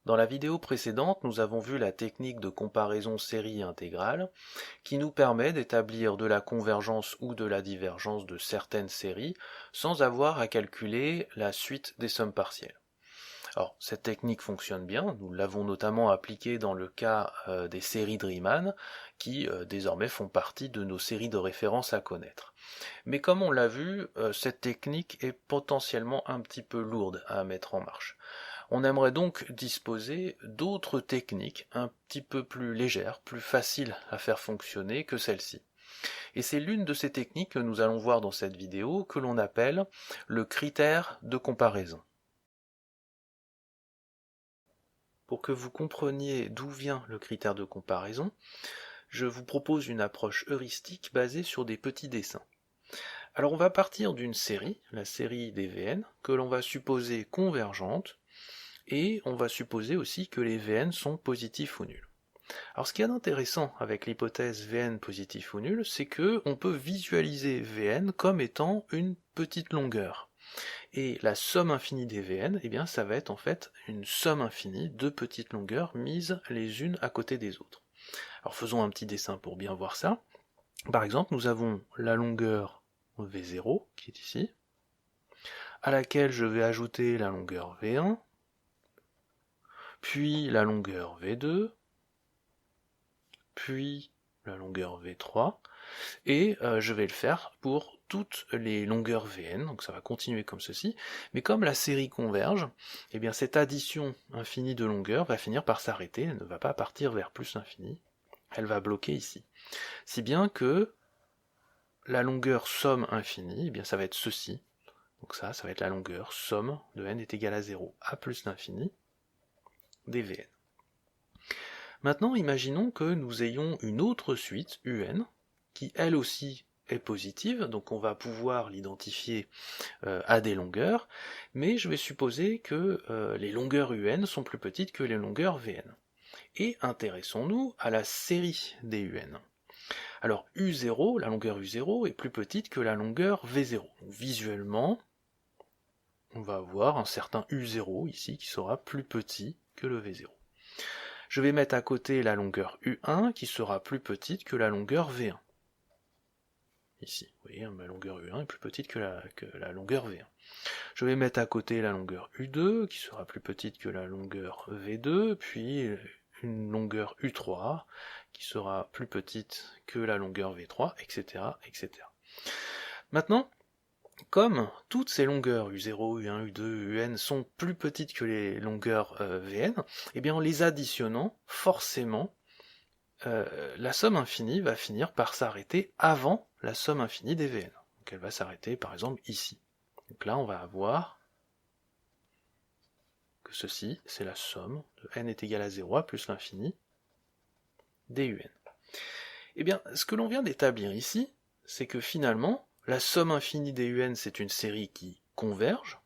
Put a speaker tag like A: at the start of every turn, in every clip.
A: Dans la vidéo précédente, nous avons vu la technique de comparaison série intégrale qui nous permet d'établir de la convergence ou de la divergence de certaines séries sans avoir à calculer la suite des sommes partielles. Alors, cette technique fonctionne bien, nous l'avons notamment appliquée dans le cas des séries de Riemann qui désormais font partie de nos séries de référence à connaître. Mais comme on l'a vu, cette technique est potentiellement un petit peu lourde à mettre en marche. On aimerait donc disposer d'autres techniques un petit peu plus légères, plus faciles à faire fonctionner que celle-ci. Et c'est l'une de ces techniques que nous allons voir dans cette vidéo que l'on appelle le critère de comparaison. Pour que vous compreniez d'où vient le critère de comparaison, je vous propose une approche heuristique basée sur des petits dessins. Alors on va partir d'une série, la série des Vn, que l'on va supposer convergente, et on va supposer aussi que les Vn sont positifs ou nuls. Alors ce qu'il y a d'intéressant avec l'hypothèse Vn positif ou nul, c'est que on peut visualiser Vn comme étant une petite longueur. Et la somme infinie des Vn, eh bien ça va être en fait une somme infinie de petites longueurs mises les unes à côté des autres. Alors faisons un petit dessin pour bien voir ça. Par exemple, nous avons la longueur V0 qui est ici, à laquelle je vais ajouter la longueur V1, puis la longueur V2, puis la longueur V3, et je vais le faire pour toutes les longueurs Vn, donc ça va continuer comme ceci, mais comme la série converge, eh bien cette addition infinie de longueurs va finir par s'arrêter, elle ne va pas partir vers plus l'infini, elle va bloquer ici. Si bien que la longueur somme infinie, eh bien ça va être ceci, donc ça va être la longueur somme de n est égale à 0 à plus l'infini des Vn. Maintenant, imaginons que nous ayons une autre suite, un, qui elle aussi est positive, donc on va pouvoir l'identifier à des longueurs, mais je vais supposer que les longueurs un sont plus petites que les longueurs vn. Et intéressons-nous à la série des un. Alors u0, la longueur u0 est plus petite que la longueur v0. Donc, visuellement, on va avoir un certain u0 ici qui sera plus petit que le v0. Je vais mettre à côté la longueur U1 qui sera plus petite que la longueur V1. Ici, vous voyez, ma longueur U1 est plus petite que la longueur V1. Je vais mettre à côté la longueur U2 qui sera plus petite que la longueur V2, puis une longueur U3 qui sera plus petite que la longueur V3, etc., etc. Maintenant, comme toutes ces longueurs U0, U1, U2, Un sont plus petites que les longueurs Vn, eh bien en les additionnant, forcément, la somme infinie va finir par s'arrêter avant la somme infinie des Vn. Donc elle va s'arrêter par exemple ici. Donc là on va avoir que ceci, c'est la somme de n est égal à 0 à plus l'infini des Un. Eh bien, ce que l'on vient d'établir ici, c'est que finalement, la somme infinie des Un, c'est une série qui converge.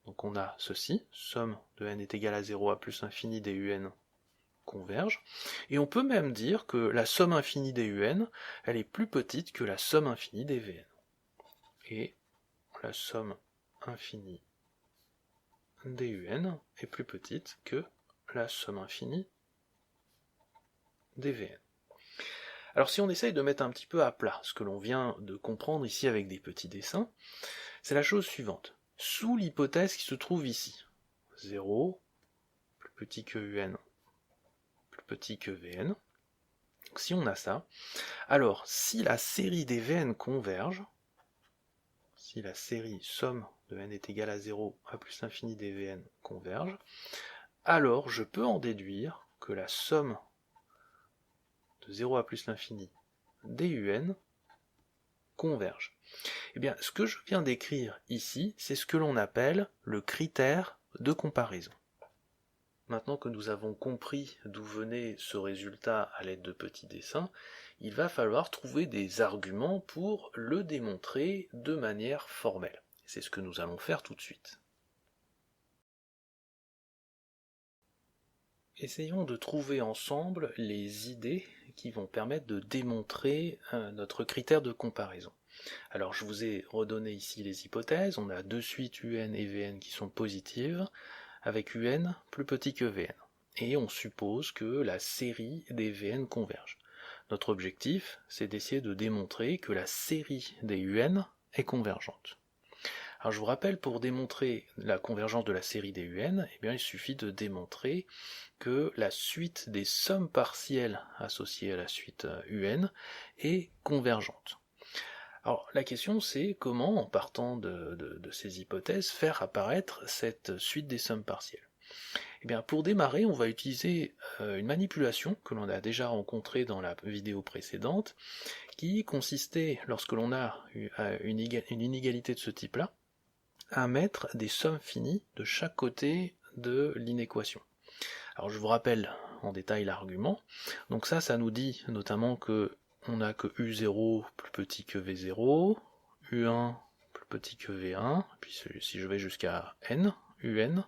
A: Donc on a ceci, somme de n est égal à 0 à plus l'infini des Un converge. Et on peut même dire que la somme infinie des Un, elle est plus petite que la somme infinie des Vn. Et la somme infinie des Un est plus petite que la somme infinie des Vn. Alors si on essaye de mettre un petit peu à plat ce que l'on vient de comprendre ici avec des petits dessins, c'est la chose suivante. Sous l'hypothèse qui se trouve ici, 0 plus petit que Un plus petit que Vn, donc si on a ça, alors si la série des Vn converge, si la série somme de n est égale à 0 à plus l'infini des Vn converge, alors je peux en déduire que la somme de 0 à plus l'infini des Un converge. Eh bien, ce que je viens d'écrire ici, c'est ce que l'on appelle le critère de comparaison. Maintenant que nous avons compris d'où venait ce résultat à l'aide de petits dessins, il va falloir trouver des arguments pour le démontrer de manière formelle. C'est ce que nous allons faire tout de suite. Essayons de trouver ensemble les idées qui vont permettre de démontrer notre critère de comparaison. Alors je vous ai redonné ici les hypothèses, on a deux suites UN et Vn qui sont positives, avec Un plus petit que Vn. et on suppose que la série des Vn converge. Notre objectif, c'est d'essayer de démontrer que la série des Un est convergente. Alors je vous rappelle, pour démontrer la convergence de la série des UN, eh bien, il suffit de démontrer que la suite des sommes partielles associées à la suite UN est convergente. Alors la question c'est comment, en partant de ces hypothèses, faire apparaître cette suite des sommes partielles. Eh bien, pour démarrer, on va utiliser une manipulation que l'on a déjà rencontrée dans la vidéo précédente, qui consistait, lorsque l'on a une inégalité de ce type-là, à mettre des sommes finies de chaque côté de l'inéquation. Alors je vous rappelle en détail l'argument. Donc ça nous dit notamment que on n'a que U0 plus petit que V0, U1 plus petit que V1, puis si je vais jusqu'à N, UN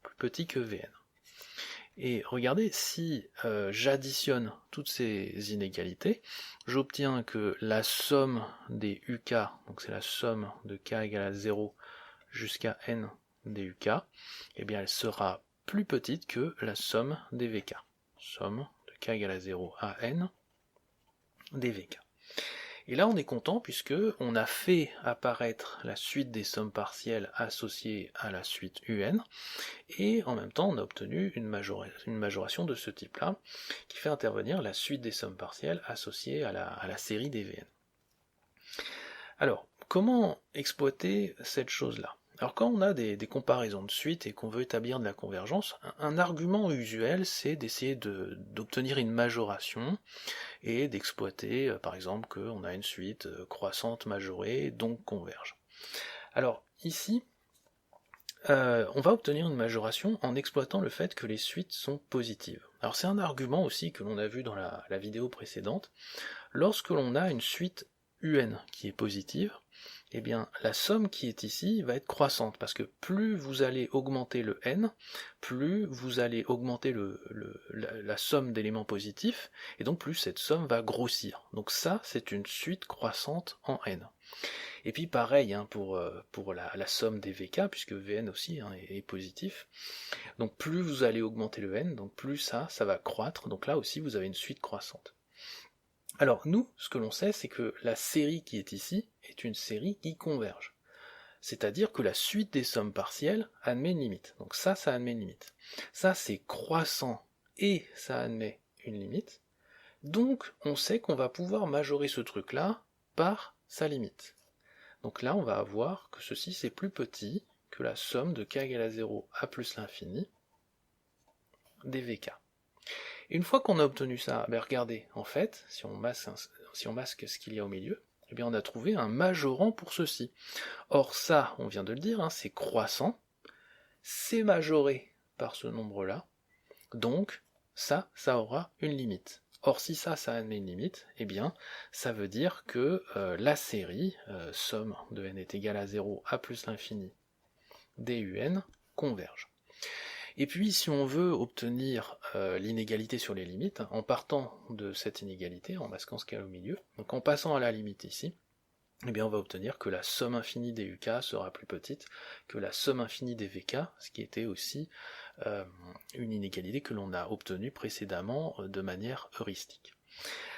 A: plus petit que Vn. Et regardez, si j'additionne toutes ces inégalités, j'obtiens que la somme des UK, donc c'est la somme de k égale à 0 jusqu'à n des UK, eh bien elle sera plus petite que la somme des VK. Somme de k égale à 0 à n des VK. Et là on est content puisque on a fait apparaître la suite des sommes partielles associées à la suite UN, et en même temps on a obtenu une majoration de ce type-là, qui fait intervenir la suite des sommes partielles associées à la série des Vn. Alors, comment exploiter cette chose-là? Alors quand on a des comparaisons de suite et qu'on veut établir de la convergence, un argument usuel c'est d'essayer d'obtenir une majoration et d'exploiter par exemple qu'on a une suite croissante majorée donc converge. Alors ici, on va obtenir une majoration en exploitant le fait que les suites sont positives. Alors c'est un argument aussi que l'on a vu dans la vidéo précédente. Lorsque l'on a une suite UN qui est positive, eh bien la somme qui est ici va être croissante, parce que plus vous allez augmenter le n, plus vous allez augmenter la somme d'éléments positifs, et donc plus cette somme va grossir. Donc ça, c'est une suite croissante en n. Et puis pareil pour la somme des VK, puisque Vn aussi est positif. Donc plus vous allez augmenter le n, donc plus ça va croître, donc là aussi vous avez une suite croissante. Alors nous, ce que l'on sait, c'est que la série qui est ici est une série qui converge. C'est-à-dire que la suite des sommes partielles admet une limite. Donc ça admet une limite. Ça, c'est croissant et ça admet une limite. Donc on sait qu'on va pouvoir majorer ce truc-là par sa limite. Donc là, on va avoir que ceci, c'est plus petit que la somme de k égale à 0 à plus l'infini des VK. Et une fois qu'on a obtenu ça, ben regardez, en fait, si on masque ce qu'il y a au milieu, eh bien on a trouvé un majorant pour ceci. Or ça, on vient de le dire, c'est croissant, c'est majoré par ce nombre-là, donc ça aura une limite. Or si ça admet une limite, eh bien ça veut dire que la série, somme de n est égale à 0 à plus l'infini DUN, converge. Et puis si on veut obtenir l'inégalité sur les limites, en partant de cette inégalité, en masquant ce qu'il y a au milieu, donc en passant à la limite ici, eh bien on va obtenir que la somme infinie des UK sera plus petite que la somme infinie des VK, ce qui était aussi une inégalité que l'on a obtenue précédemment de manière heuristique.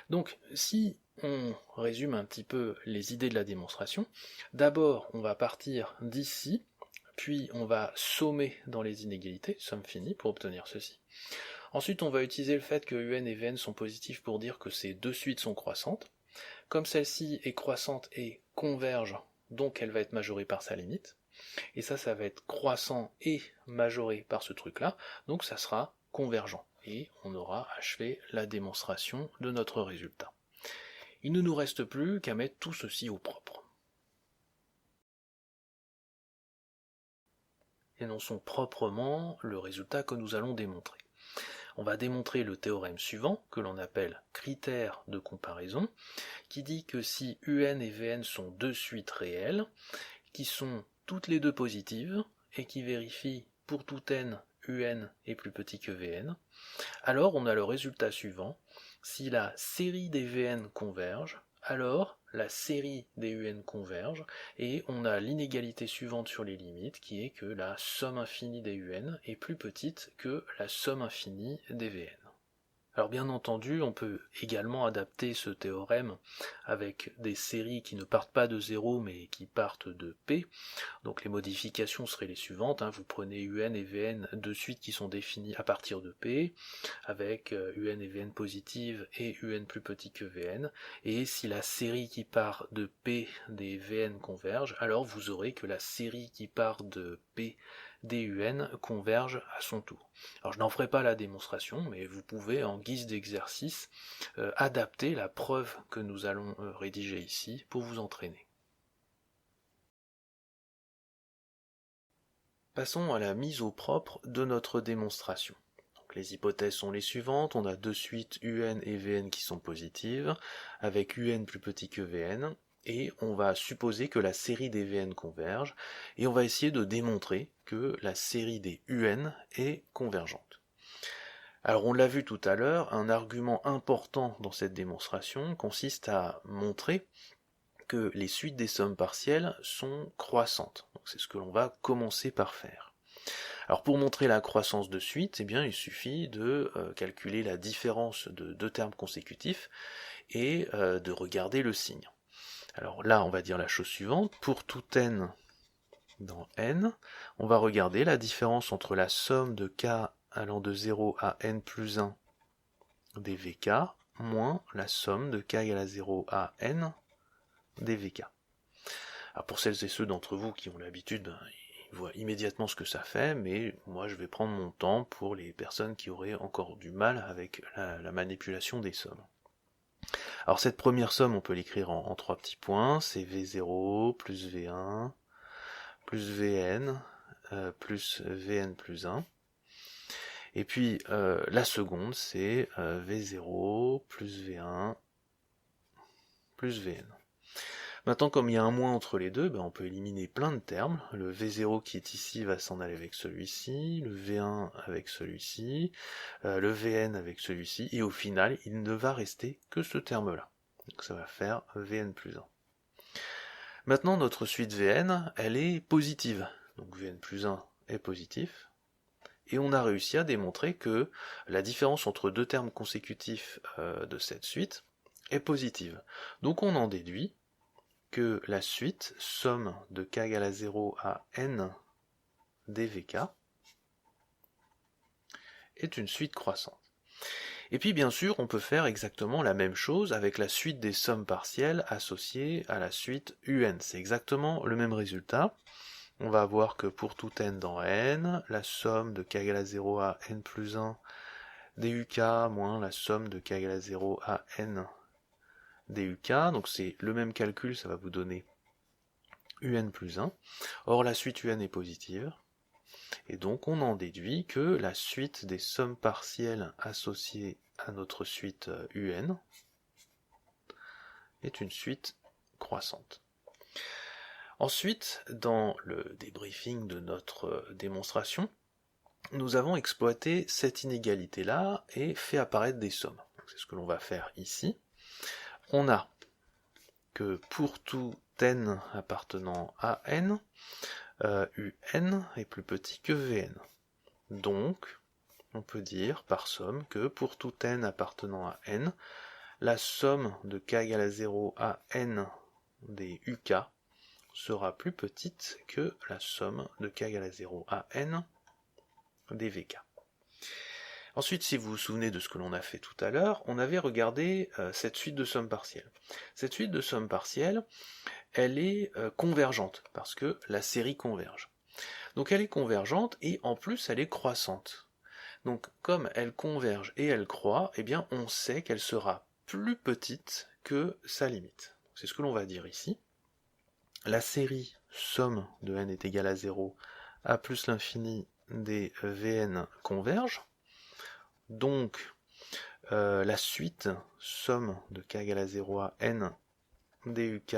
A: Donc si on résume un petit peu les idées de la démonstration, d'abord on va partir d'ici, puis on va sommer dans les inégalités, somme finie, pour obtenir ceci. Ensuite on va utiliser le fait que UN et Vn sont positifs pour dire que ces deux suites sont croissantes. Comme celle-ci est croissante et converge, donc elle va être majorée par sa limite. Et ça va être croissant et majoré par ce truc-là, donc ça sera convergent. Et on aura achevé la démonstration de notre résultat. Il ne nous reste plus qu'à mettre tout ceci au propre. Énonçons proprement le résultat que nous allons démontrer. On va démontrer le théorème suivant, que l'on appelle critère de comparaison, qui dit que si UN et Vn sont deux suites réelles, qui sont toutes les deux positives, et qui vérifient pour tout n, UN est plus petit que Vn, alors on a le résultat suivant: si la série des Vn converge, alors la série des UN converge, et on a l'inégalité suivante sur les limites, qui est que la somme infinie des UN est plus petite que la somme infinie des Vn. Alors bien entendu, on peut également adapter ce théorème avec des séries qui ne partent pas de 0 mais qui partent de P. Donc les modifications seraient les suivantes, vous prenez UN et Vn de suite qui sont définis à partir de P, avec UN et Vn positives et UN plus petit que Vn, et si la série qui part de P des Vn converge, alors vous aurez que la série qui part de P des UN converge à son tour. Alors je n'en ferai pas la démonstration, mais vous pouvez en guise d'exercice adapter la preuve que nous allons rédiger ici pour vous entraîner. Passons à la mise au propre de notre démonstration. Donc, les hypothèses sont les suivantes, on a de suite UN et Vn qui sont positives, avec UN plus petit que Vn, et on va supposer que la série des Vn converge, et on va essayer de démontrer que la série des UN est convergente. Alors on l'a vu tout à l'heure, un argument important dans cette démonstration consiste à montrer que les suites des sommes partielles sont croissantes. C'est ce que l'on va commencer par faire. Alors pour montrer la croissance de suite, il suffit de calculer la différence de deux termes consécutifs et de regarder le signe. Alors là, on va dire la chose suivante, pour tout n dans n, on va regarder la différence entre la somme de k allant de 0 à n plus 1 des vk moins la somme de k égale à 0 à n des vk. Alors pour celles et ceux d'entre vous qui ont l'habitude, ils voient immédiatement ce que ça fait, mais moi je vais prendre mon temps pour les personnes qui auraient encore du mal avec la manipulation des sommes. Alors cette première somme, on peut l'écrire en 3 petits points, c'est V0 plus V1 plus Vn plus Vn plus 1. Et puis la seconde, c'est V0 plus V1 plus Vn. Maintenant, comme il y a un moins entre les deux, on peut éliminer plein de termes. Le V0 qui est ici va s'en aller avec celui-ci, le V1 avec celui-ci, le Vn avec celui-ci, et au final, il ne va rester que ce terme-là. Donc ça va faire Vn plus 1. Maintenant, notre suite Vn, elle est positive. Donc Vn plus 1 est positif. Et on a réussi à démontrer que la différence entre deux termes consécutifs de cette suite est positive. Donc on en déduit que la suite somme de k égale à 0 à n dvk est une suite croissante. Et puis bien sûr, on peut faire exactement la même chose avec la suite des sommes partielles associées à la suite un. C'est exactement le même résultat. On va voir que pour tout n dans n, la somme de k égale à 0 à n plus 1 duk moins la somme de k égale à 0 à n duk, donc c'est le même calcul, ça va vous donner un plus 1. Or la suite un est positive, et donc on en déduit que la suite des sommes partielles associées à notre suite un est une suite croissante. Ensuite, dans le débriefing de notre démonstration, nous avons exploité cette inégalité-là et fait apparaître des sommes. C'est ce que l'on va faire ici. On a que pour tout n appartenant à n, un est plus petit que vn. Donc, on peut dire par somme que pour tout n appartenant à n, la somme de k égale à 0 à n des uk sera plus petite que la somme de k égale à 0 à n des vk. Ensuite, si vous vous souvenez de ce que l'on a fait tout à l'heure, on avait regardé cette suite de sommes partielles. Cette suite de sommes partielles, elle est convergente, parce que la série converge. Donc elle est convergente, et en plus elle est croissante. Donc comme elle converge et elle croît, on sait qu'elle sera plus petite que sa limite. C'est ce que l'on va dire ici. La série somme de n est égale à 0 à plus l'infini des Vn converge. Donc la suite somme de k égale à 0 à n duk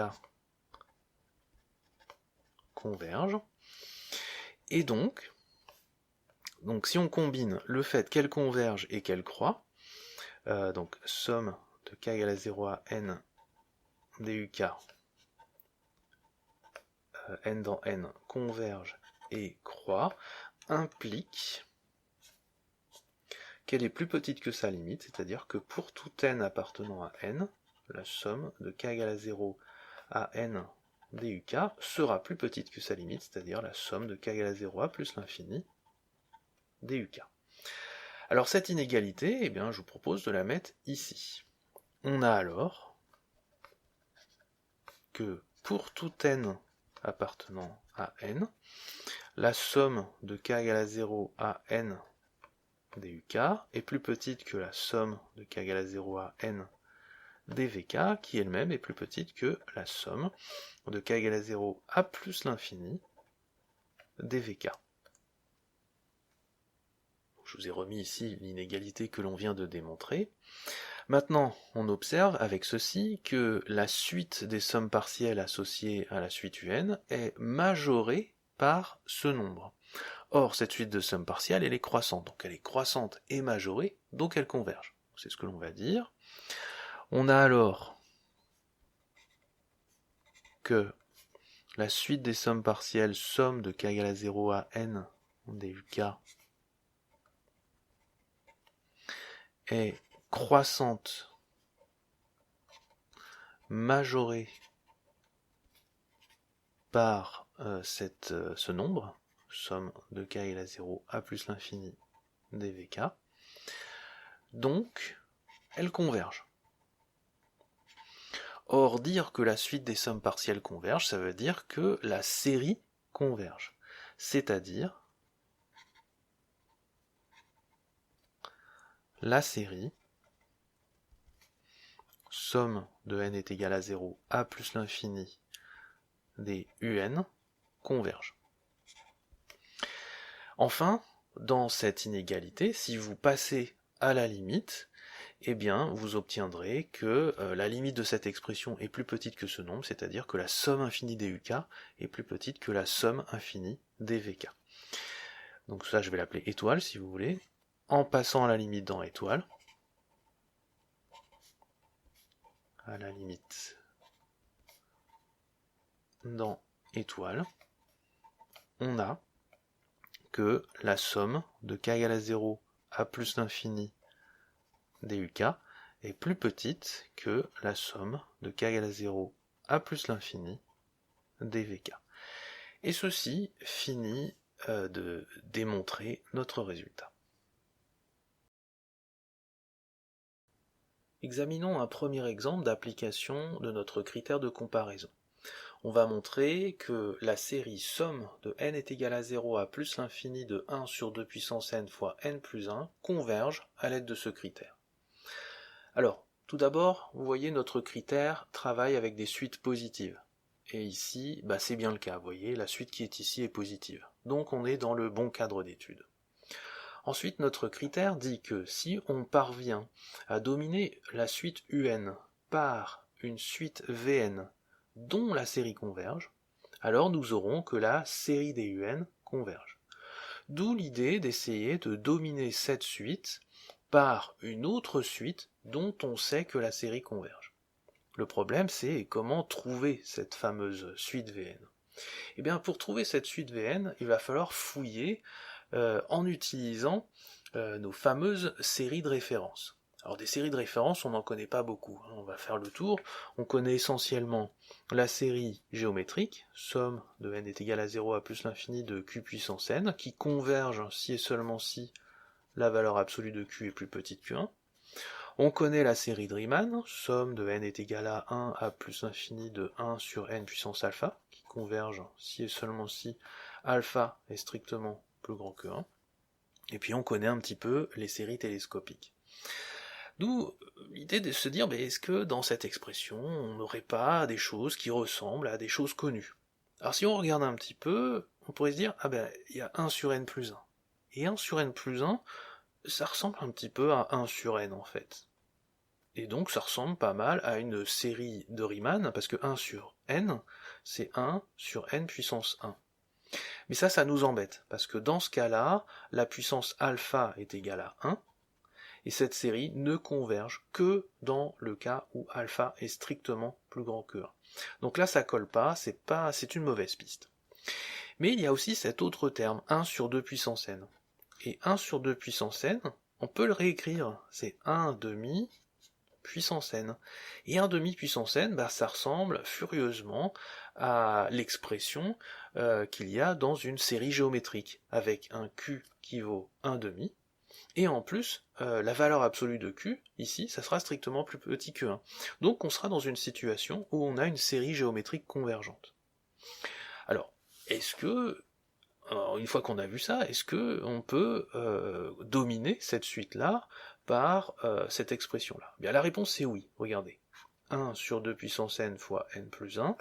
A: converge. Et donc si on combine le fait qu'elle converge et qu'elle croît, donc somme de k égale à 0 à n DUK, n dans n, converge et croît, implique qu'elle est plus petite que sa limite, c'est-à-dire que pour tout n appartenant à n, la somme de k égale à 0 à n DUK sera plus petite que sa limite, c'est-à-dire la somme de k égale à 0 à plus l'infini DUK. Alors cette inégalité, eh bien, je vous propose de la mettre ici. On a alors que pour tout n appartenant à n, la somme de k égale à 0 à n DUK est plus petite que la somme de k égale à 0 à n dvk, qui elle-même est plus petite que la somme de k égale à 0 à plus l'infini dvk. Je vous ai remis ici l'inégalité que l'on vient de démontrer. Maintenant, on observe avec ceci que la suite des sommes partielles associées à la suite un est majorée par ce nombre. Or, cette suite de sommes partielles, elle est croissante. Donc elle est croissante et majorée, donc elle converge. C'est ce que l'on va dire. On a alors que la suite des sommes partielles, somme de k égale à 0 à n DUK, est croissante, majorée par ce nombre, somme de k égale à 0 à plus l'infini dvk, donc elle converge. Or, dire que la suite des sommes partielles converge, ça veut dire que la série converge. C'est-à-dire la série somme de n est égale à 0 à plus l'infini des un converge. Enfin, dans cette inégalité, si vous passez à la limite, eh bien, vous obtiendrez que la limite de cette expression est plus petite que ce nombre, c'est-à-dire que la somme infinie des UK est plus petite que la somme infinie des VK. Donc ça, je vais l'appeler étoile, si vous voulez. En passant à la limite dans étoile, à la limite dans étoile, on a que la somme de k égale à 0 à plus l'infini DUK est plus petite que la somme de k égale à 0 à plus l'infini dvk. Et ceci finit de démontrer notre résultat. Examinons un premier exemple d'application de notre critère de comparaison. On va montrer que la série somme de n est égale à 0 à plus l'infini de 1 sur 2 puissance n fois n plus 1 converge à l'aide de ce critère. Alors, tout d'abord, vous voyez notre critère travaille avec des suites positives. Et ici, c'est bien le cas, vous voyez, la suite qui est ici est positive. Donc on est dans le bon cadre d'étude. Ensuite, notre critère dit que si on parvient à dominer la suite un par une suite vn dont la série converge, alors nous aurons que la série des un converge. D'où l'idée d'essayer de dominer cette suite par une autre suite dont on sait que la série converge. Le problème, c'est comment trouver cette fameuse suite Vn. Eh bien, pour trouver cette suite Vn, il va falloir fouiller en utilisant nos fameuses séries de référence. Alors des séries de référence, on n'en connaît pas beaucoup, on va faire le tour. On connaît essentiellement la série géométrique, somme de n est égale à 0 à plus l'infini de q puissance n, qui converge si et seulement si la valeur absolue de q est plus petite que 1. On connaît la série de Riemann, somme de n est égale à 1 à plus l'infini de 1 sur n puissance alpha, qui converge si et seulement si alpha est strictement plus grand que 1. Et puis on connaît un petit peu les séries télescopiques. D'où l'idée de se dire, est-ce que dans cette expression, on n'aurait pas des choses qui ressemblent à des choses connues? Alors si on regarde un petit peu, on pourrait se dire, il y a 1 sur n plus 1. Et 1 sur n plus 1, ça ressemble un petit peu à 1 sur n en fait. Et donc ça ressemble pas mal à une série de Riemann, parce que 1 sur n, c'est 1 sur n puissance 1. Mais ça nous embête, parce que dans ce cas-là, la puissance alpha est égale à 1, et cette série ne converge que dans le cas où alpha est strictement plus plus grand que 1. Donc là ça colle pas, c'est une mauvaise piste. Mais il y a aussi cet autre terme, 1 sur 2 puissance n. Et 1 sur 2 puissance n, on peut le réécrire, c'est 1 demi puissance n. Et 1 demi puissance n, ça ressemble furieusement à l'expression qu'il y a dans une série géométrique, avec un q qui vaut 1 demi, et en plus, la valeur absolue de q, ici, ça sera strictement plus petit que 1. Donc on sera dans une situation où on a une série géométrique convergente. Alors, est-ce que, une fois qu'on a vu ça, est-ce que on peut dominer cette suite-là par cette expression-là? Bien, la réponse c'est oui, regardez. 1 sur 2 puissance n fois n plus 1,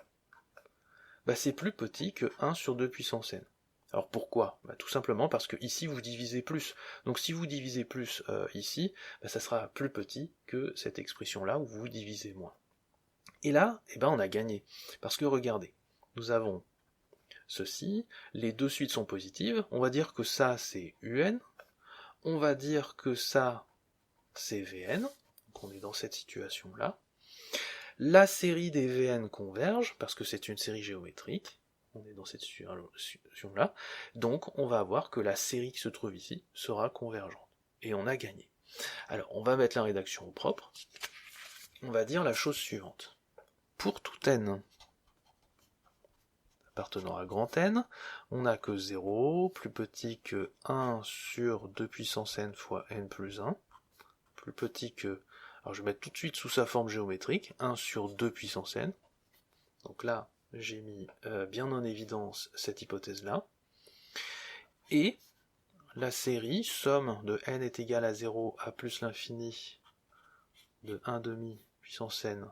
A: c'est plus petit que 1 sur 2 puissance n. Alors pourquoi? Tout simplement parce que ici vous divisez plus. Donc si vous divisez plus ici, ça sera plus petit que cette expression-là où vous divisez moins. Et là, on a gagné. Parce que regardez, nous avons ceci, les deux suites sont positives, on va dire que ça c'est un, on va dire que ça c'est vn, donc on est dans cette situation-là. La série des vn converge, parce que c'est une série géométrique, on est dans cette situation-là, donc on va avoir que la série qui se trouve ici sera convergente. Et on a gagné. Alors, on va mettre la rédaction au propre, on va dire la chose suivante. Pour tout n appartenant à grand N, on n'a que 0, plus petit que 1 sur 2 puissance n fois n plus 1, plus petit que, alors je vais mettre tout de suite sous sa forme géométrique, 1 sur 2 puissance n, donc là, j'ai mis bien en évidence cette hypothèse-là, et la série, somme de n est égale à 0 à plus l'infini de 1 demi puissance n,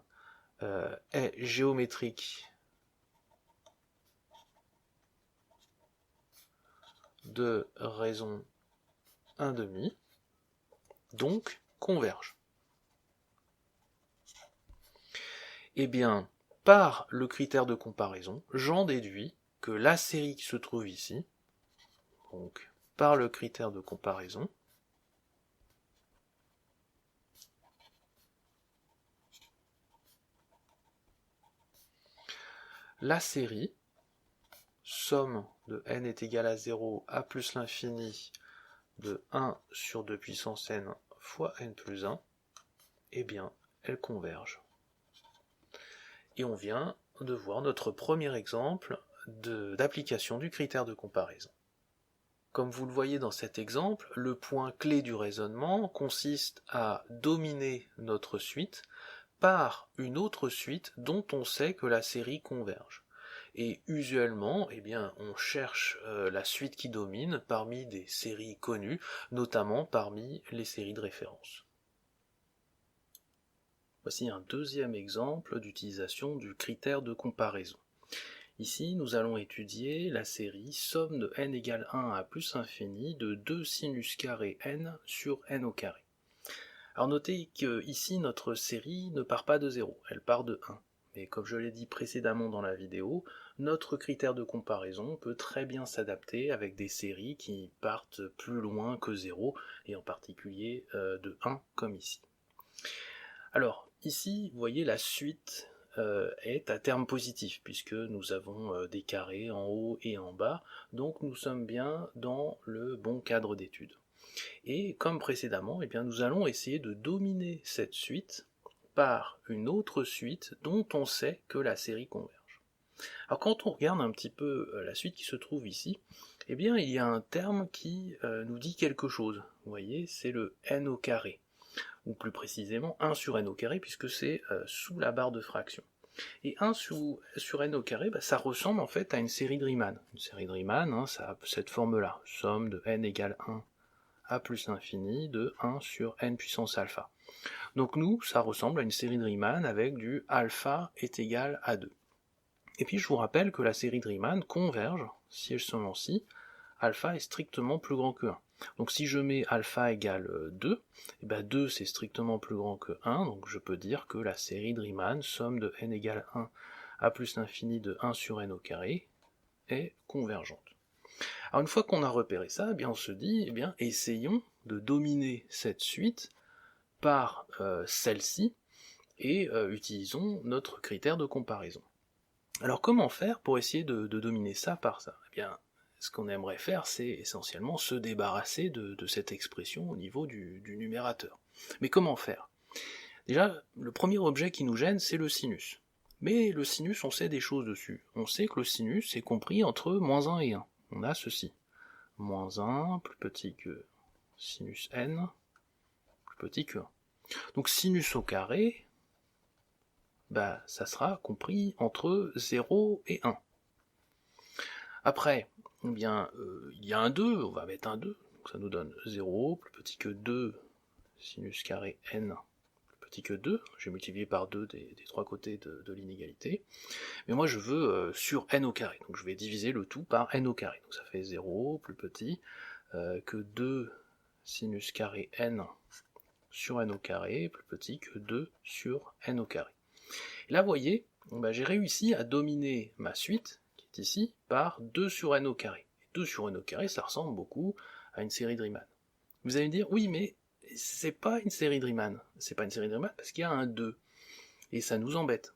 A: est géométrique de raison 1 demi, donc converge. Eh bien, par le critère de comparaison, j'en déduis que la série qui se trouve ici, donc par le critère de comparaison, la série, somme de n est égale à 0 à plus l'infini de 1 sur 2 puissance n fois n plus 1, eh bien, elle converge. Et on vient de voir notre premier exemple d'application du critère de comparaison. Comme vous le voyez dans cet exemple, le point clé du raisonnement consiste à dominer notre suite par une autre suite dont on sait que la série converge. Et usuellement, on cherche la suite qui domine parmi des séries connues, notamment parmi les séries de référence. Voici un deuxième exemple d'utilisation du critère de comparaison. Ici, nous allons étudier la série somme de n égale 1 à plus infini de 2 sinus carré n sur n au carré. Alors notez que ici, notre série ne part pas de 0, elle part de 1. Mais comme je l'ai dit précédemment dans la vidéo, notre critère de comparaison peut très bien s'adapter avec des séries qui partent plus loin que 0, et en particulier de 1 comme ici. Alors, ici, vous voyez, la suite est à terme positif, puisque nous avons des carrés en haut et en bas, donc nous sommes bien dans le bon cadre d'étude. Et comme précédemment, nous allons essayer de dominer cette suite par une autre suite dont on sait que la série converge. Alors quand on regarde un petit peu la suite qui se trouve ici, il y a un terme qui nous dit quelque chose. Vous voyez, c'est le n au carré, ou plus précisément 1 sur n au carré, puisque c'est sous la barre de fraction. Et 1 sur n au carré, ça ressemble en fait à une série de Riemann. Une série de Riemann, ça a cette forme-là, somme de n égale 1 à plus l'infini de 1 sur n puissance alpha. Donc nous, ça ressemble à une série de Riemann avec du alpha est égal à 2. Et puis je vous rappelle que la série de Riemann converge, si elle se si alpha est strictement plus grand que 1. Donc si je mets alpha égale 2, 2 c'est strictement plus grand que 1, donc je peux dire que la série de Riemann, somme de n égale 1 à plus l'infini de 1 sur n au carré, est convergente. Alors une fois qu'on a repéré ça, on se dit, essayons de dominer cette suite par celle-ci, et utilisons notre critère de comparaison. Alors comment faire pour essayer de dominer ça par ça? Eh bien, ce qu'on aimerait faire, c'est essentiellement se débarrasser de cette expression au niveau du numérateur. Mais comment faire? Déjà, le premier objet qui nous gêne, c'est le sinus. Mais le sinus, on sait des choses dessus. On sait que le sinus est compris entre moins 1 et 1. On a ceci. Moins 1, plus petit que sinus n, plus petit que 1. Donc sinus au carré, ça sera compris entre 0 et 1. Après, il y a un 2, on va mettre un 2, donc ça nous donne 0, plus petit que 2, sinus carré n, plus petit que 2, j'ai multiplié par 2 des trois côtés de l'inégalité, mais moi je veux sur n au carré, donc je vais diviser le tout par n au carré, donc ça fait 0, plus petit que 2 sinus carré n sur n au carré, plus petit que 2 sur n au carré. Et là, vous voyez, j'ai réussi à dominer ma suite, qui est ici, par 2 sur n au carré. 2 sur n au carré, ça ressemble beaucoup à une série de Riemann. Vous allez me dire, oui, mais c'est pas une série de Riemann. C'est pas une série de Riemann parce qu'il y a un 2. Et ça nous embête.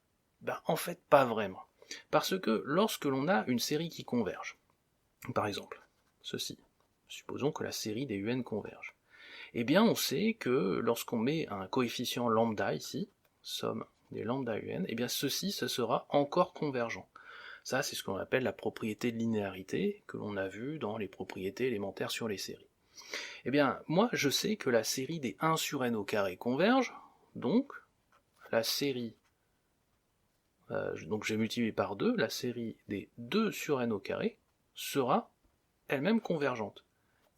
A: En fait, pas vraiment. Parce que lorsque l'on a une série qui converge, par exemple, ceci, supposons que la série des UN converge, eh bien on sait que lorsqu'on met un coefficient lambda ici, somme des lambda UN, eh bien ceci, ce sera encore convergent. Ça, c'est ce qu'on appelle la propriété de linéarité, que l'on a vu dans les propriétés élémentaires sur les séries. Eh bien, moi, je sais que la série des 1 sur n au carré converge, donc la série, donc j'ai multiplié par 2, la série des 2 sur n au carré sera elle-même convergente.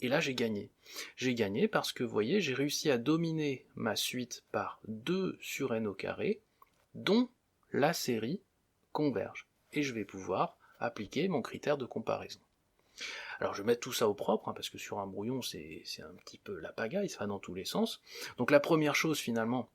A: Et là, j'ai gagné. J'ai gagné parce que, vous voyez, j'ai réussi à dominer ma suite par 2 sur n au carré, dont la série converge. Et je vais pouvoir appliquer mon critère de comparaison. Alors je vais mettre tout ça au propre, parce que sur un brouillon, c'est un petit peu la pagaille, ça va dans tous les sens. Donc la première chose, finalement,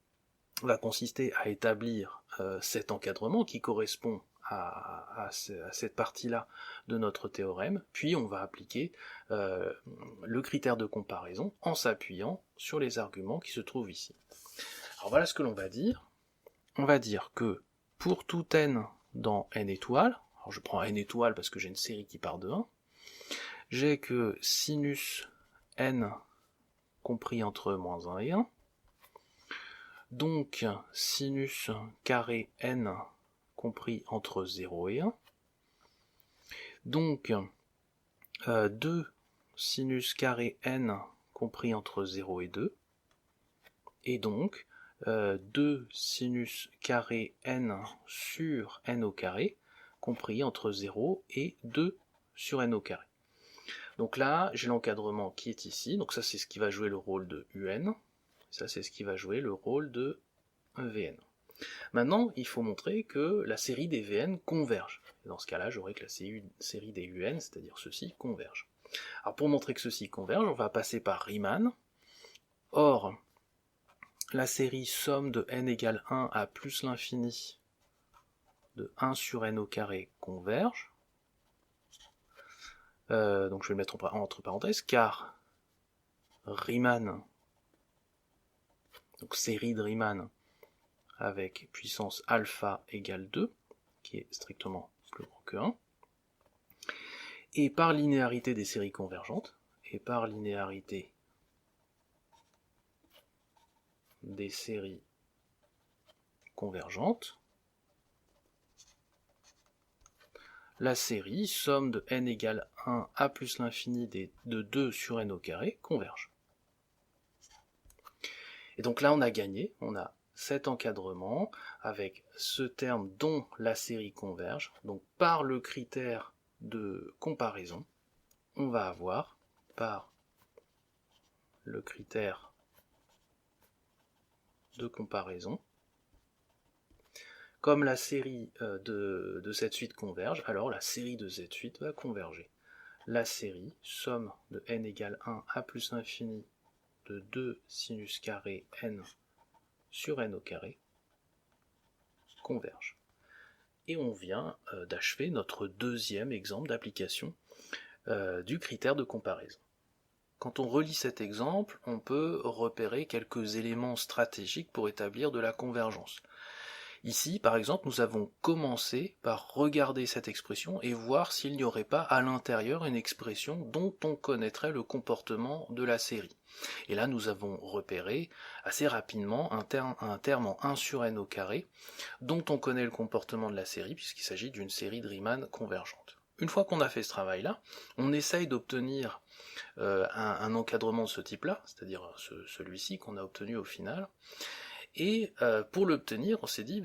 A: va consister à établir cet encadrement qui correspond à cette partie-là de notre théorème, puis on va appliquer le critère de comparaison en s'appuyant sur les arguments qui se trouvent ici. Alors voilà ce que l'on va dire. On va dire que pour tout n dans n étoiles, alors je prends n étoiles parce que j'ai une série qui part de 1, j'ai que sinus n compris entre moins 1 et 1, donc sinus carré n compris entre 0 et 1, donc 2 sinus carré n compris entre 0 et 2, et donc 2 sinus carré n sur n au carré compris entre 0 et 2 sur n au carré. Donc là, j'ai l'encadrement qui est ici, donc ça c'est ce qui va jouer le rôle de UN, ça c'est ce qui va jouer le rôle de Vn. Maintenant, il faut montrer que la série des Vn converge. Et dans ce cas-là, j'aurai que la série des Un, c'est-à-dire ceci, converge. Alors pour montrer que ceci converge, on va passer par Riemann. Or, la série somme de n égale 1 à plus l'infini de 1 sur n au carré converge. Donc je vais le mettre entre parenthèses, car Riemann, donc série de Riemann avec puissance alpha égale 2, qui est strictement plus grand que 1, et par linéarité des séries convergentes, et par linéarité des séries convergentes, la série somme de n égale 1 à plus l'infini de 2 sur n au carré converge. Et donc là on a gagné, on a cet encadrement avec ce terme dont la série converge. Donc par le critère de comparaison, on va avoir par le critère de comparaison, comme la série de cette suite converge, alors la série de cette suite va converger. La série, somme de n égale 1 à plus infini de 2 sinus carré n sur n au carré, converge. Et on vient d'achever notre deuxième exemple d'application du critère de comparaison. quand on relit cet exemple, on peut repérer quelques éléments stratégiques pour établir de la convergence. Ici, par exemple, nous avons commencé par regarder cette expression et voir s'il n'y aurait pas à l'intérieur une expression dont on connaîtrait le comportement de la série. Et là, nous avons repéré assez rapidement un terme en 1 sur n au carré, dont on connaît le comportement de la série, puisqu'il s'agit d'une série de Riemann convergente. Une fois qu'on a fait ce travail-là, on essaye d'obtenir un encadrement de ce type-là, c'est-à-dire celui-ci qu'on a obtenu au final. Et pour l'obtenir, on s'est dit,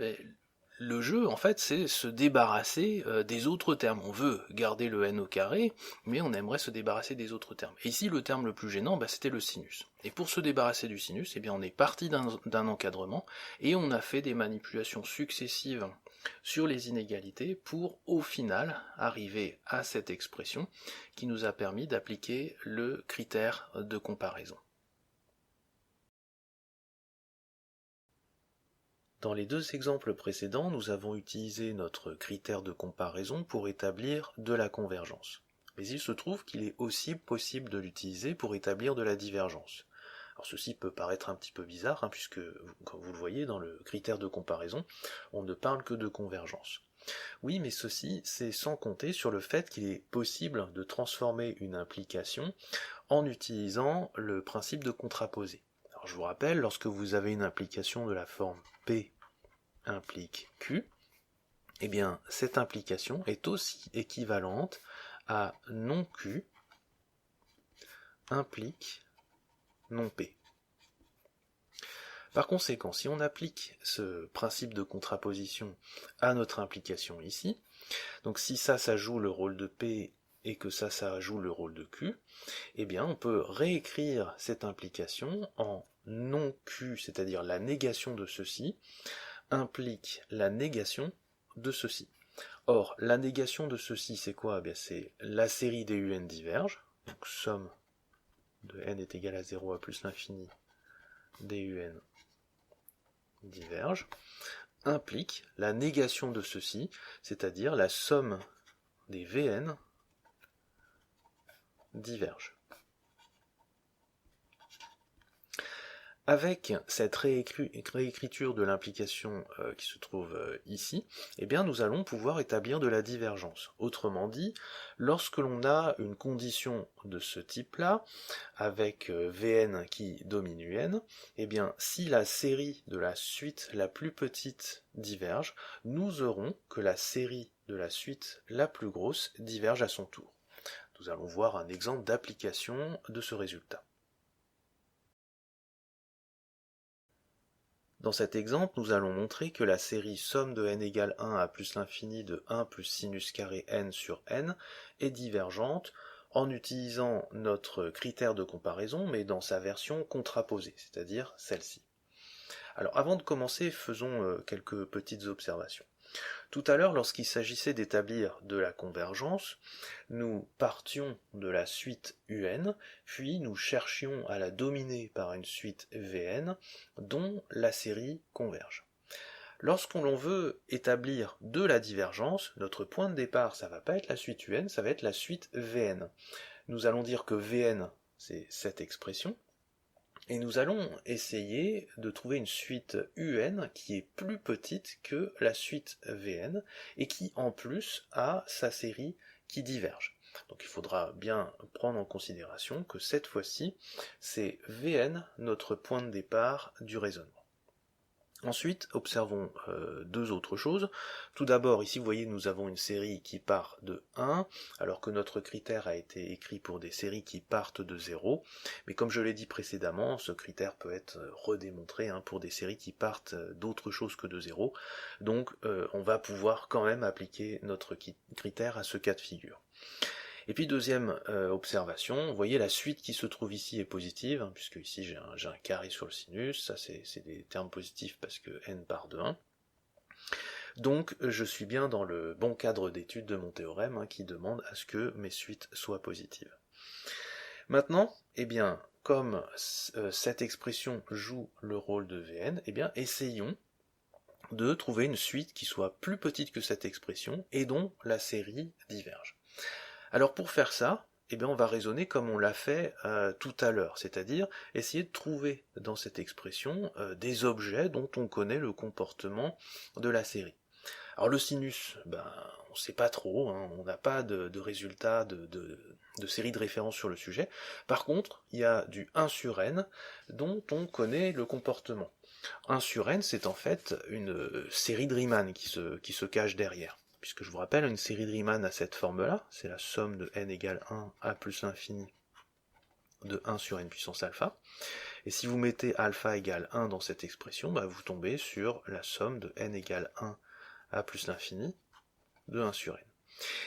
A: le jeu, en fait, c'est se débarrasser des autres termes. On veut garder le n au carré, mais on aimerait se débarrasser des autres termes. Et ici, le terme le plus gênant, c'était le sinus. Et pour se débarrasser du sinus, on est parti d'un encadrement, et on a fait des manipulations successives sur les inégalités pour, au final, arriver à cette expression qui nous a permis d'appliquer le critère de comparaison. Dans les deux exemples précédents, nous avons utilisé notre critère de comparaison pour établir de la convergence. Mais il se trouve qu'il est aussi possible de l'utiliser pour établir de la divergence. Alors ceci peut paraître un petit peu bizarre, puisque, comme vous le voyez, dans le critère de comparaison, on ne parle que de convergence. Oui, mais ceci, c'est sans compter sur le fait qu'il est possible de transformer une implication en utilisant le principe de contraposé. Alors je vous rappelle, lorsque vous avez une implication de la forme P implique Q, cette implication est aussi équivalente à non Q implique non P. Par conséquent, si on applique ce principe de contraposition à notre implication ici, donc si ça joue le rôle de P et que ça joue le rôle de Q, on peut réécrire cette implication en non Q, c'est-à-dire la négation de ceci, implique la négation de ceci. Or, la négation de ceci, c'est quoi ? C'est la série des UN diverge, donc somme de n est égale à 0 à plus l'infini des UN diverge, implique la négation de ceci, c'est-à-dire la somme des Vn diverge. Avec cette réécriture de l'implication qui se trouve ici, nous allons pouvoir établir de la divergence. Autrement dit, lorsque l'on a une condition de ce type-là, avec Vn qui domine Un, si la série de la suite la plus petite diverge, nous aurons que la série de la suite la plus grosse diverge à son tour. Nous allons voir un exemple d'application de ce résultat. Dans cet exemple, nous allons montrer que la série somme de n égale 1 à plus l'infini de 1 plus sinus carré n sur n est divergente en utilisant notre critère de comparaison, mais dans sa version contraposée, c'est-à-dire celle-ci. Alors avant de commencer, faisons quelques petites observations. Tout à l'heure, lorsqu'il s'agissait d'établir de la convergence, nous partions de la suite UN, puis nous cherchions à la dominer par une suite VN, dont la série converge. Lorsqu'on veut établir de la divergence, notre point de départ, ça ne va pas être la suite UN, ça va être la suite VN. Nous allons dire que VN, c'est cette expression, et nous allons essayer de trouver une suite UN qui est plus petite que la suite VN et qui en plus a sa série qui diverge. Donc il faudra bien prendre en considération que cette fois-ci, c'est Vn notre point de départ du raisonnement. Ensuite, observons deux autres choses. Tout d'abord, ici, vous voyez, nous avons une série qui part de 1, alors que notre critère a été écrit pour des séries qui partent de 0. Mais comme je l'ai dit précédemment, ce critère peut être redémontré pour des séries qui partent d'autre chose que de 0. Donc, on va pouvoir quand même appliquer notre critère à ce cas de figure. Et puis deuxième observation, vous voyez la suite qui se trouve ici est positive, puisque ici j'ai un carré sur le sinus, ça c'est des termes positifs parce que n part de 1. Donc je suis bien dans le bon cadre d'étude de mon théorème qui demande à ce que mes suites soient positives. Maintenant, comme cette expression joue le rôle de Vn, essayons de trouver une suite qui soit plus petite que cette expression et dont la série diverge. Alors pour faire ça, eh bien on va raisonner comme on l'a fait tout à l'heure, c'est-à-dire essayer de trouver dans cette expression des objets dont on connaît le comportement de la série. Alors le sinus, on ne sait pas trop, hein, on n'a pas de résultat de série de référence sur le sujet. Par contre, il y a du 1 sur n dont on connaît le comportement. 1 sur n, c'est en fait une série de Riemann qui se cache derrière. Puisque je vous rappelle, une série de Riemann a cette forme-là, c'est la somme de n égale 1 a plus l'infini de 1 sur n puissance alpha. Et si vous mettez alpha égale 1 dans cette expression, vous tombez sur la somme de n égale 1 a plus l'infini de 1 sur n.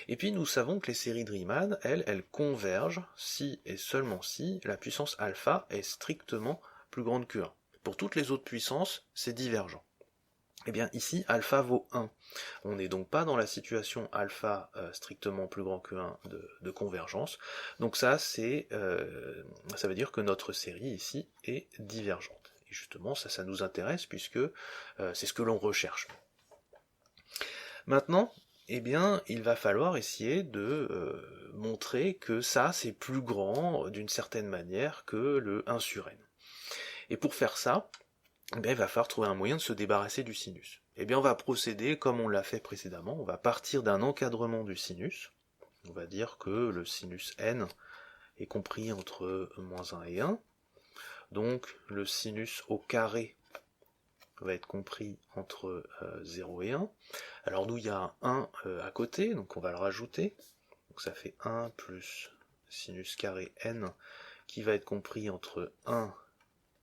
A: Et puis nous savons que les séries de Riemann, elles convergent si et seulement si la puissance alpha est strictement plus grande que 1. Pour toutes les autres puissances, c'est divergent. Eh bien ici, alpha vaut 1. On n'est donc pas dans la situation alpha strictement plus grand que 1 de convergence. Donc ça veut dire que notre série ici est divergente. Et justement, ça nous intéresse puisque c'est ce que l'on recherche. Maintenant, eh bien, il va falloir essayer de montrer que ça, c'est plus grand d'une certaine manière que le 1 sur n. Et pour faire ça, il va falloir trouver un moyen de se débarrasser du sinus. Eh bien, on va procéder comme on l'a fait précédemment, on va partir d'un encadrement du sinus. On va dire que le sinus n est compris entre moins 1 et 1. Donc, le sinus au carré va être compris entre 0 et 1. Alors nous, il y a un 1 à côté, donc on va le rajouter. Donc ça fait 1 plus sinus carré n qui va être compris entre 1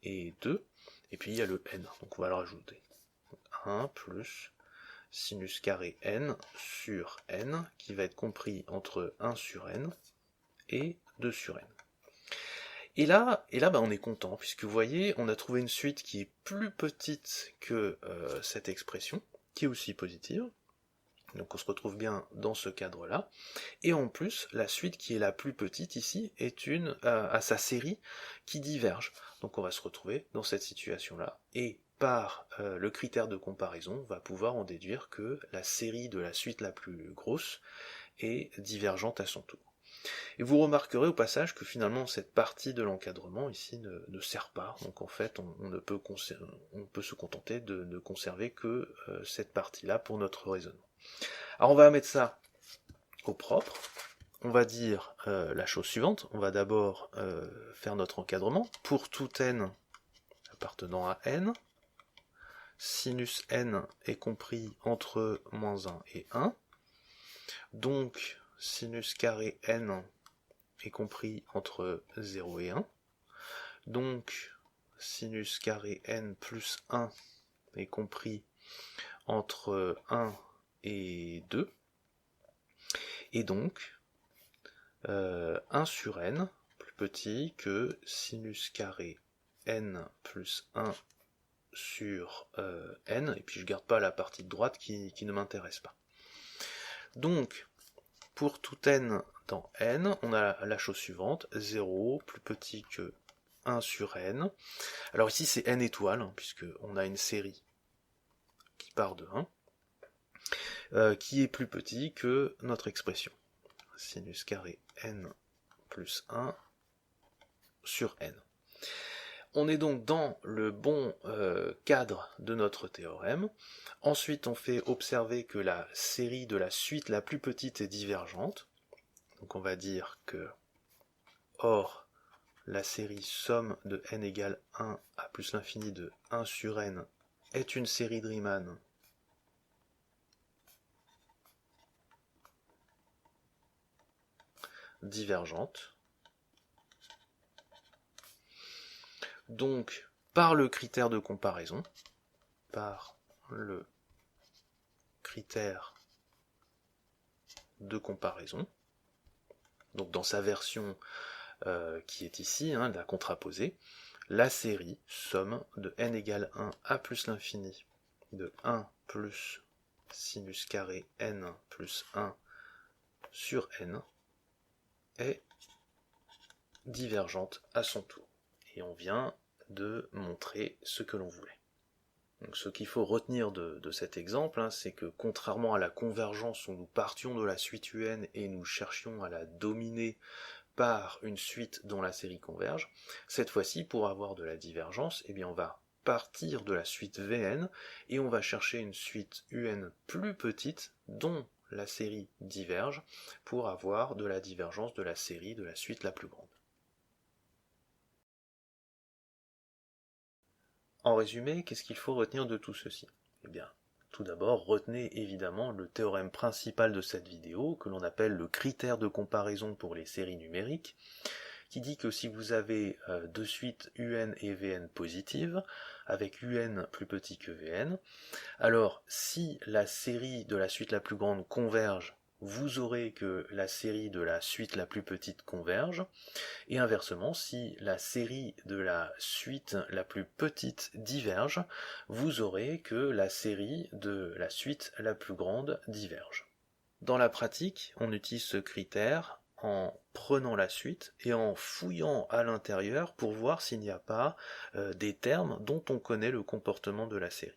A: et 2. Et puis il y a le n, donc on va le rajouter. 1 plus sinus carré n sur n, qui va être compris entre 1 sur n et 2 sur n. Et là on est content, puisque vous voyez, on a trouvé une suite qui est plus petite que cette expression, qui est aussi positive. Donc on se retrouve bien dans ce cadre-là. Et en plus, la suite qui est la plus petite ici est à sa série qui diverge. Donc on va se retrouver dans cette situation-là. Et par le critère de comparaison, on va pouvoir en déduire que la série de la suite la plus grosse est divergente à son tour. Et vous remarquerez au passage que finalement cette partie de l'encadrement ici ne sert pas. Donc en fait, on peut se contenter de ne conserver que cette partie-là pour notre raisonnement. Alors on va mettre ça au propre. On va dire la chose suivante. On va d'abord faire notre encadrement. Pour tout n appartenant à n, sinus n est compris entre moins 1 et 1. Donc sinus carré n est compris entre 0 et 1. Donc sinus carré n plus 1 est compris entre 1 et 2. Et donc 1 sur n plus petit que sinus carré n plus 1 sur n, et puis je garde pas la partie de droite qui ne m'intéresse pas. Donc pour tout n dans n, on a la chose suivante, 0 plus petit que 1 sur n. Alors ici c'est n étoiles, hein, puisque on a une série qui part de 1, qui est plus petit que notre expression. Sinus carré n plus 1 sur n. On est donc dans le bon cadre de notre théorème. Ensuite, on fait observer que la série de la suite la plus petite est divergente. Donc on va dire que, or, la série somme de n égale 1 à plus l'infini de 1 sur n est une série de Riemann divergente. Donc, par le critère de comparaison, donc dans sa version qui est ici, la contraposée, la série somme de n égale 1 à plus l'infini de 1 plus sinus carré n plus 1 sur n est divergente à son tour. Et on vient de montrer ce que l'on voulait. Donc ce qu'il faut retenir de cet exemple, c'est que contrairement à la convergence où nous partions de la suite un et nous cherchions à la dominer par une suite dont la série converge. Cette fois-ci, pour avoir de la divergence, eh bien on va partir de la suite Vn et on va chercher une suite Un plus petite dont la série diverge pour avoir de la divergence de la série de la suite la plus grande. En résumé, qu'est-ce qu'il faut retenir de tout ceci? Eh bien, tout d'abord, retenez évidemment le théorème principal de cette vidéo, que l'on appelle le critère de comparaison pour les séries numériques, qui dit que si vous avez deux suites UN et Vn positives, avec UN plus petit que Vn, alors si la série de la suite la plus grande converge, vous aurez que la série de la suite la plus petite converge, et inversement, si la série de la suite la plus petite diverge, vous aurez que la série de la suite la plus grande diverge. Dans la pratique, on utilise ce critère en prenant la suite et en fouillant à l'intérieur pour voir s'il n'y a pas des termes dont on connaît le comportement de la série.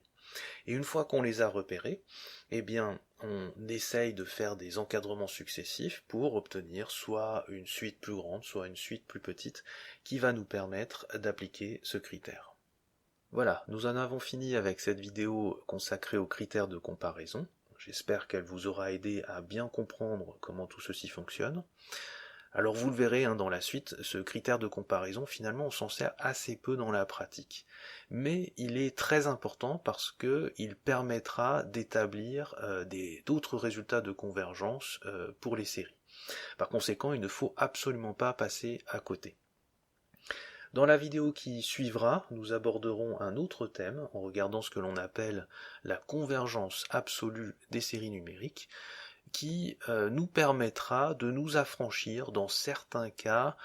A: Et une fois qu'on les a repérés, eh bien, on essaye de faire des encadrements successifs pour obtenir soit une suite plus grande, soit une suite plus petite, qui va nous permettre d'appliquer ce critère. Voilà, nous en avons fini avec cette vidéo consacrée aux critères de comparaison. J'espère qu'elle vous aura aidé à bien comprendre comment tout ceci fonctionne. Alors vous le verrez dans la suite, ce critère de comparaison, finalement on s'en sert assez peu dans la pratique. Mais il est très important parce qu'il permettra d'établir d'autres résultats de convergence pour les séries. Par conséquent, il ne faut absolument pas passer à côté. Dans la vidéo qui suivra, nous aborderons un autre thème en regardant ce que l'on appelle la convergence absolue des séries numériques, qui nous permettra de nous affranchir dans certains cas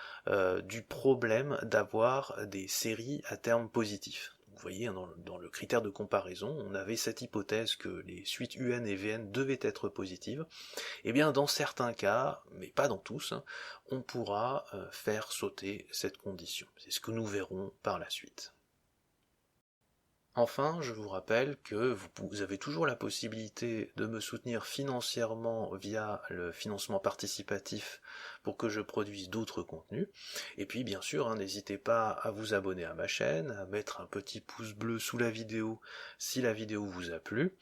A: du problème d'avoir des séries à terme positif. Vous voyez, dans le critère de comparaison, on avait cette hypothèse que les suites UN et Vn devaient être positives. Et bien dans certains cas, mais pas dans tous, on pourra faire sauter cette condition. C'est ce que nous verrons par la suite. Enfin, je vous rappelle que vous avez toujours la possibilité de me soutenir financièrement via le financement participatif pour que je produise d'autres contenus. Et puis bien sûr, n'hésitez pas à vous abonner à ma chaîne, à mettre un petit pouce bleu sous la vidéo si la vidéo vous a plu.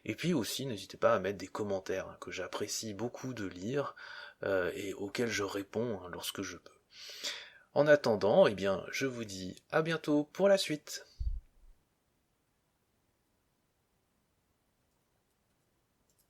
A: Et puis aussi, n'hésitez pas à mettre des commentaires que j'apprécie beaucoup de lire et auxquels je réponds lorsque je peux. En attendant, eh bien, je vous dis à bientôt pour la suite.